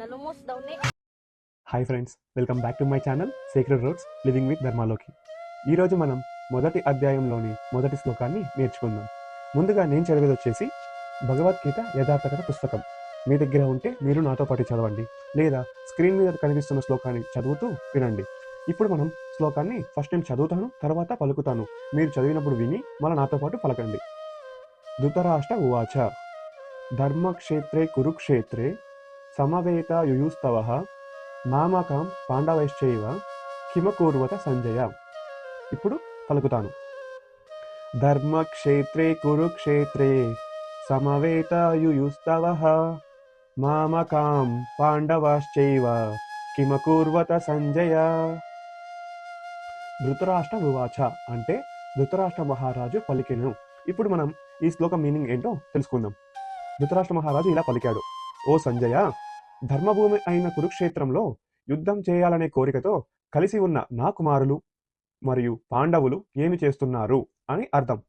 Nalumos daw ni. Hi friends, welcome back to my channel secret roots living with ధర్మాలోకి. ఈరోజు మనం మొదటి అధ్యాయంలోని మొదటి శ్లోకాన్ని నేర్చుకుందాం. ముందుగా నేను చదివేది వచ్చేసి భగవద్గీత యథార్థకత పుస్తకం. మీ దగ్గర ఉంటే మీరు నాతో పాటు చదవండి, లేదా స్క్రీన్ మీద కనిపిస్తున్న శ్లోకాన్ని చదువుతూ వినండి. ఇప్పుడు మనం శ్లోకాన్ని ఫస్ట్ నేను చదువుతాను, తర్వాత పలుకుతాను. మీరు చదివినప్పుడు విని మళ్ళీ నాతో పాటు పలకండి. ధృతరాష్ట్ర ఉవాచ ధర్మక్షేత్రే కురుక్షేత్రే సమవేత యుయుస్తవః మామకం పాండవైశ్చైవ కిమకూర్వత సంజయ. ఇప్పుడు పలుకుతాను. ధర్మక్షేత్రే కురుక్షేత్రే సమవేత యుయుస్తవః మామకం పాండవశ్చైవ కిమకూర్వత సంజయ. ధృతరాష్ట్ర ఉవాచ అంటే ధృతరాష్ట్ర మహారాజు పలికెను. ఇప్పుడు మనం ఈ శ్లోకం మీనింగ్ ఏంటో తెలుసుకుందాం. ధృతరాష్ట్ర మహారాజు ఇలా పలికాడు: ఓ సంజయ, ధర్మభూమి అయిన కురుక్షేత్రంలో యుద్ధం చేయాలనే కోరికతో కలిసి ఉన్న నా కుమారులు మరియు పాండవులు ఏమి చేస్తున్నారు అని అర్థం.